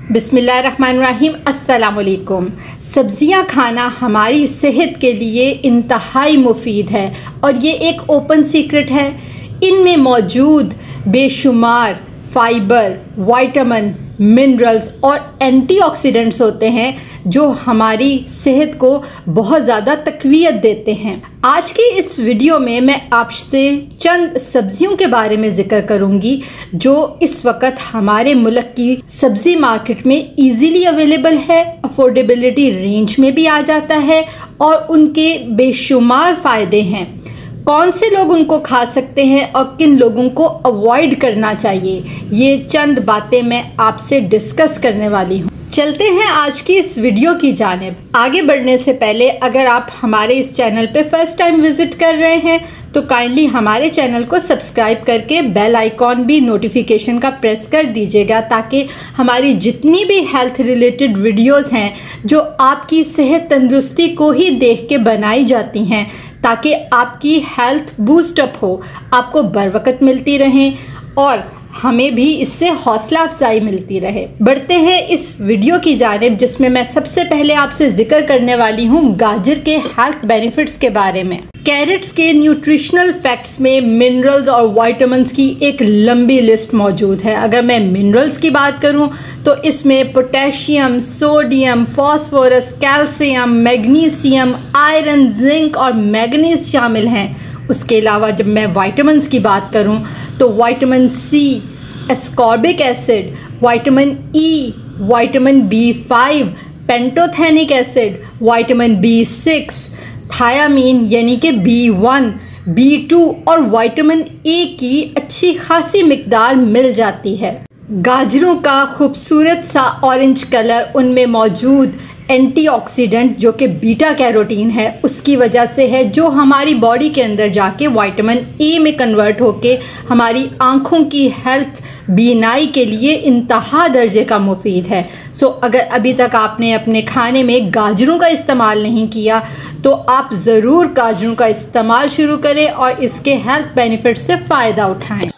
बिस्मिल्लाहिर्रहमानिर्रहीम। अस्सलाम वालेकुम। सब्ज़ियाँ खाना हमारी सेहत के लिए इंतहाई मुफीद है और ये एक ओपन सीक्रेट है। इनमें मौजूद बेशुमार फाइबर, विटामिन, मिनरल्स और एंटीऑक्सीडेंट्स होते हैं जो हमारी सेहत को बहुत ज़्यादा तक़वियत देते हैं। आज की इस वीडियो में मैं आपसे चंद सब्जियों के बारे में ज़िक्र करूंगी जो इस वक्त हमारे मुल्क की सब्ज़ी मार्केट में इजीली अवेलेबल है, अफोर्डेबिलिटी रेंज में भी आ जाता है और उनके बेशुमार फ़ायदे हैं। कौन से लोग उनको खा सकते हैं और किन लोगों को अवॉइड करना चाहिए, ये चंद बातें मैं आपसे डिस्कस करने वाली हूँ। चलते हैं आज की इस वीडियो की जानिब। आगे बढ़ने से पहले अगर आप हमारे इस चैनल पे फर्स्ट टाइम विज़िट कर रहे हैं तो काइंडली हमारे चैनल को सब्सक्राइब करके बेल आइकॉन भी नोटिफिकेशन का प्रेस कर दीजिएगा ताकि हमारी जितनी भी हेल्थ रिलेटेड वीडियोस हैं जो आपकी सेहत तंदुरुस्ती को ही देख के बनाई जाती हैं ताकि आपकी हेल्थ बूस्टअप हो, आपको बर वक्त मिलती रहें और हमें भी इससे हौसला अफजाई मिलती रहे। बढ़ते हैं इस वीडियो की जानिब जिसमें मैं सबसे पहले आपसे जिक्र करने वाली हूँ गाजर के हेल्थ बेनिफिट्स के बारे में। कैरेट्स के न्यूट्रिशनल फैक्ट्स में मिनरल्स और विटामिन्स की एक लंबी लिस्ट मौजूद है। अगर मैं मिनरल्स की बात करूं तो इसमें potassium, sodium, phosphorus, calcium, magnesium, iron, zinc और मैग्नीज शामिल हैं। उसके अलावा जब मैं विटामिन्स की बात करूं तो vitamin C, ascorbic acid, vitamin E, vitamin B5, pantothenic acid, vitamin B6, thiamine यानी कि B1, B2 और विटामिन ए की अच्छी खासी मिकदार मिल जाती है। गाजरों का खूबसूरत सा ऑरेंज कलर उनमें मौजूद एंटीऑक्सीडेंट जो कि बीटा कैरोटीन है उसकी वजह से है, जो हमारी बॉडी के अंदर जाके विटामिन ए में कन्वर्ट होके हमारी आँखों की हेल्थ, बीनाई के लिए इंतहा दर्जे का मुफीद है। सो अगर अभी तक आपने अपने खाने में गाजरों का इस्तेमाल नहीं किया तो आप ज़रूर गाजरों का इस्तेमाल शुरू करें और इसके हेल्थ बेनिफिट से फ़ायदा उठाएँ।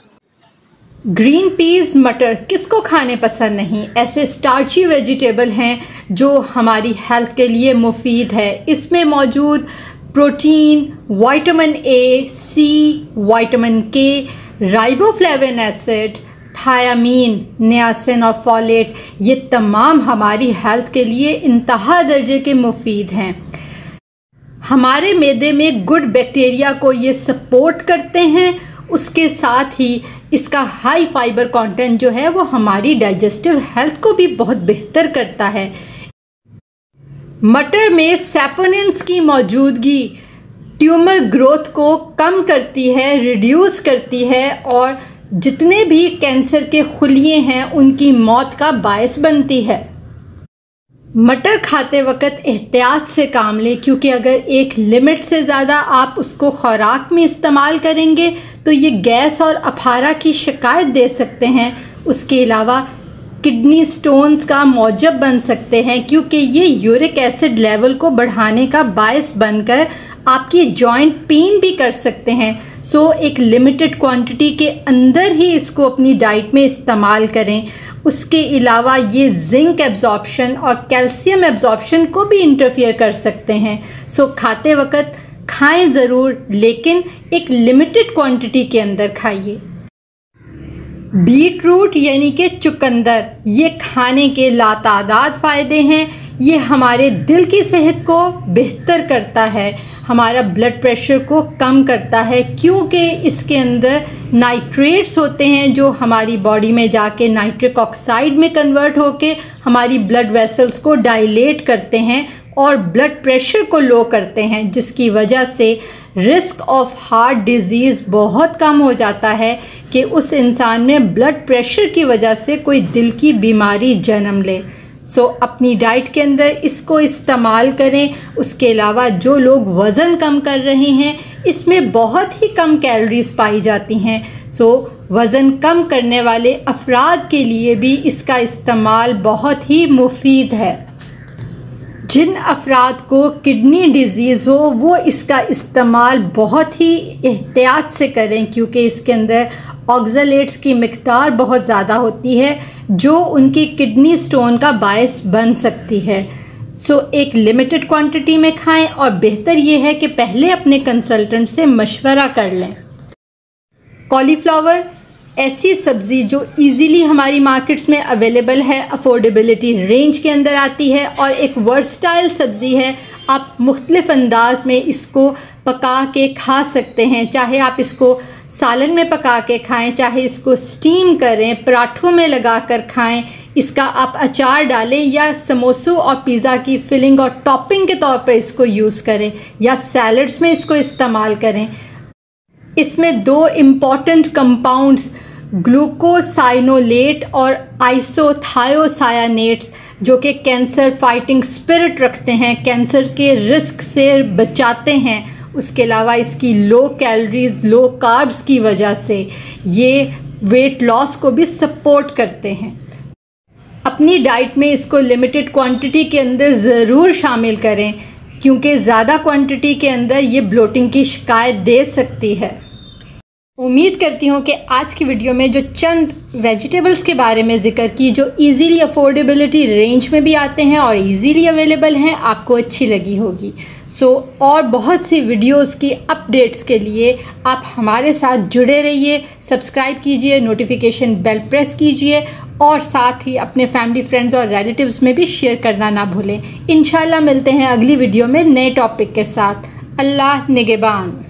ग्रीन पीस, मटर किसको खाने पसंद नहीं। ऐसे स्टार्ची वेजिटेबल हैं जो हमारी हेल्थ के लिए मुफीद है। इसमें मौजूद protein, vitamin A, C, vitamin K, riboflavin acid, thiamine, niacin और फोलेट, ये तमाम हमारी हेल्थ के लिए इंतहा दर्जे के मुफीद हैं। हमारे मैदे में गुड बैक्टीरिया को ये सपोर्ट करते हैं। उसके साथ ही इसका हाई फाइबर कंटेंट जो है वो हमारी डाइजेस्टिव हेल्थ को भी बहुत बेहतर करता है। मटर में सैपोनिन्स की मौजूदगी ट्यूमर ग्रोथ को कम करती है, रिड्यूस करती है और जितने भी कैंसर के खुलिये हैं उनकी मौत का बायस बनती है। मटर खाते वक्त एहतियात से काम लें क्योंकि अगर एक लिमिट से ज़्यादा आप उसको खुराक में इस्तेमाल करेंगे तो ये गैस और अफारा की शिकायत दे सकते हैं। उसके अलावा किडनी स्टोन्स का मौजब बन सकते हैं क्योंकि ये यूरिक एसिड लेवल को बढ़ाने का बायस बनकर आपकी जॉइंट पेन भी कर सकते हैं। सो एक लिमिटेड क्वांटिटी के अंदर ही इसको अपनी डाइट में इस्तेमाल करें। उसके अलावा ये जिंक एब्जॉर्प्शन और कैल्शियम एब्जॉर्प्शन को भी इंटरफियर कर सकते हैं। सो खाते वक्त खाएं ज़रूर लेकिन एक लिमिटेड क्वांटिटी के अंदर खाइए। बीट रूट यानी कि चुकंदर, ये खाने के लातादाद फ़ायदे हैं। ये हमारे दिल की सेहत को बेहतर करता है, हमारा ब्लड प्रेशर को कम करता है क्योंकि इसके अंदर नाइट्रेट्स होते हैं जो हमारी बॉडी में जाके नाइट्रिक ऑक्साइड में कन्वर्ट होके हमारी ब्लड वेसल्स को डायलेट करते हैं और ब्लड प्रेशर को लो करते हैं, जिसकी वजह से रिस्क ऑफ हार्ट डिज़ीज़ बहुत कम हो जाता है कि उस इंसान में ब्लड प्रेशर की वजह से कोई दिल की बीमारी जन्म ले। सो अपनी डाइट के अंदर इसको इस्तेमाल करें। उसके अलावा जो लोग वज़न कम कर रहे हैं इसमें बहुत ही कम कैलोरीज पाई जाती हैं। सो वज़न कम करने वाले अफराद के लिए भी इसका इस्तेमाल बहुत ही मुफीद है। जिन अफराद को किडनी डिज़ीज़ हो वो इसका इस्तेमाल बहुत ही एहतियात से करें क्योंकि इसके अंदर ऑक्ज़लेट्स की मिक़दार बहुत ज़्यादा होती है। जो उनकी किडनी स्टोन का बायस बन सकती है। सो एक लिमिटेड क्वांटिटी में खाएं और बेहतर ये है कि पहले अपने कंसल्टेंट से मशवरा कर लें। कॉलीफ्लावर ऐसी सब्ज़ी जो इजीली हमारी मार्केट्स में अवेलेबल है, अफोर्डेबिलिटी रेंज के अंदर आती है और एक वर्सटाइल सब्ज़ी है। आप मुख्तलिफ़ अंदाज में इसको पका के खा सकते हैं, चाहे आप इसको सालन में पका के खाएं, चाहे इसको स्टीम करें, पराठों में लगा कर खाएं, इसका आप अचार डालें या समोसों और पिज़्ज़ा की फिलिंग और टॉपिंग के तौर पर इसको यूज़ करें या सैलड्स में इसको इस्तेमाल करें। इसमें 2 इम्पॉर्टेंट कंपाउंड्स ग्लूकोसाइनोलेट और आइसोथायोसायानेट्स जो कि कैंसर फाइटिंग स्पिरिट रखते हैं, कैंसर के रिस्क से बचाते हैं। उसके अलावा इसकी लो कैलोरीज, लो कार्ब्स की वजह से ये वेट लॉस को भी सपोर्ट करते हैं। अपनी डाइट में इसको लिमिटेड क्वांटिटी के अंदर ज़रूर शामिल करें, क्योंकि ज़्यादा क्वांटिटी के अंदर ये ब्लोटिंग की शिकायत दे सकती है। उम्मीद करती हूँ कि आज की वीडियो में जो चंद वेजिटेबल्स के बारे में ज़िक्र की, जो इजीली अफोर्डेबिलिटी रेंज में भी आते हैं और इजीली अवेलेबल हैं, आपको अच्छी लगी होगी। और बहुत सी वीडियोस की अपडेट्स के लिए आप हमारे साथ जुड़े रहिए, सब्सक्राइब कीजिए, नोटिफिकेशन बेल प्रेस कीजिए और साथ ही अपने फैमिली, फ्रेंड्स और रिलेटिव्स में भी शेयर करना ना भूलें। इंशाल्लाह मिलते हैं अगली वीडियो में नए टॉपिक के साथ। अल्लाह निगहबान।